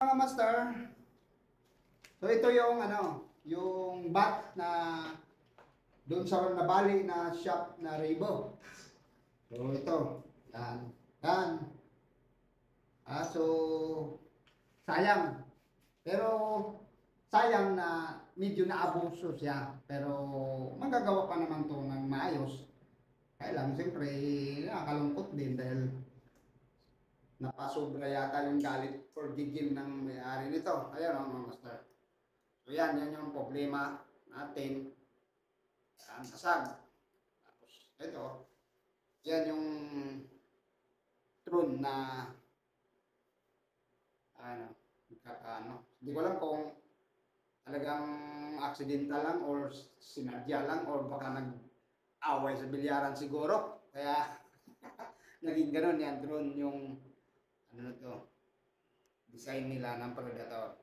Mga master, so ito yung yung bat na doon sa nabali na shop na Rebo. So ito, yan, yan. So sayang. Pero sayang na medyo naabuso siya. Pero magagawa pa naman to ng maayos. Kaya lang, siyempre, nakakalungkot din dahil napasobra yata yung galit for gigil ng may-ari nito. Ayan mga master. So yan yung problema natin. Yan, asag. Tapos ito, yan yung throne na hindi ko alam kung talagang accidental lang or sinadya lang or baka nag-away sa bilyaran siguro. Kaya naging ganun yan, throne yung design nila ng Predator.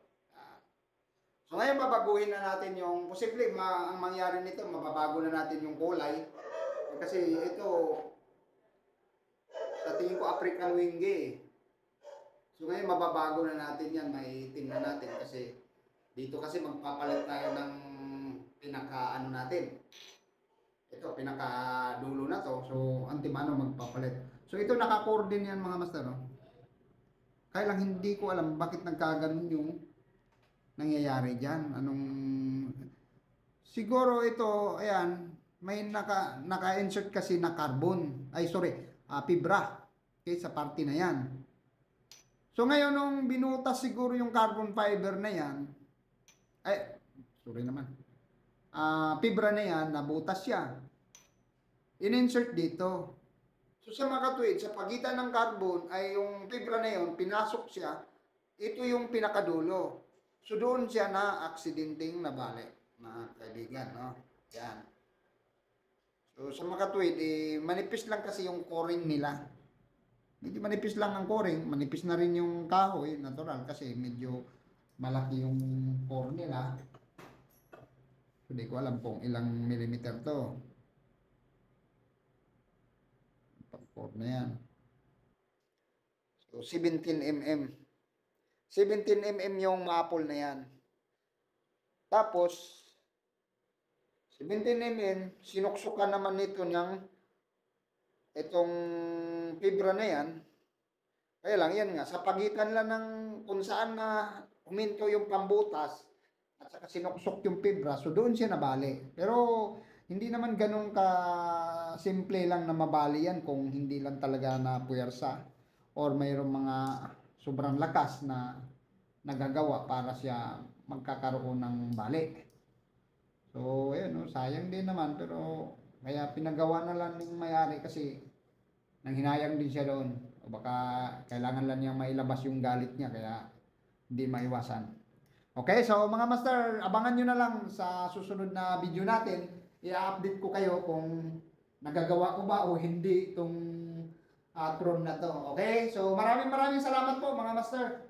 So ngayon babaguhin na natin yung posible ang mangyari nito, mababago na natin yung kulay. Kasi ito sa tingin ko African Winged eh. So ngayon mababago na natin yan, may tingnan natin kasi dito kasi magpapalit tayo ng pinaka natin. Ito pinaka dulo na to. So antimano magpapalit. So ito naka-core din yan mga master, no? Kaya lang hindi ko alam bakit nagkaganon yung nangyayari diyan. Siguro ito, ayan, may naka-insert kasi na carbon. Ay sorry, fibra. Okay, sa parte na yan. So ngayon nung binutas siguro yung carbon fiber na yan, sorry naman. Fibra na yan, nabutas siya. In-insert dito. So sa mga katuwid, sa pagitan ng carbon ay yung fibra na yun, pinasok siya, ito yung pinakadulo. So doon siya na aksidenteng nabali, mga kaibigan, no? Yan. So sa mga katuwid, manipis lang kasi yung coring nila. Medyo manipis lang ang coring, manipis na rin yung kahoy, natural, kasi medyo malaki yung core nila. So di ko alam kung ilang millimeter to. Pag-core na yan. So 17 mm. 17 mm yung maple na yan. Tapos 17 mm, sinuksukan naman nito ng itong fibra na yan. Kaya lang yan nga, sa pagitan lang ng kung saan na huminto yung pambutas at saka sinuksok yung fibra, so doon siya nabali. Pero hindi naman ganun ka simple lang na mabali yan kung hindi lang talaga na puwersa or mayroong mga sobrang lakas na nagagawa para siya magkakaroon ng bali. So, ayun, no, sayang din naman pero kaya pinagawa na lang ng may-ari kasi nanghinayang din siya doon. O baka kailangan lang niyang mailabas yung galit niya kaya hindi maiwasan. Okay, so mga master, abangan nyo na lang sa susunod na video natin. I-update ko kayo kung nagagawa ko ba o hindi itong throne na to. Okay, so maraming salamat po mga master.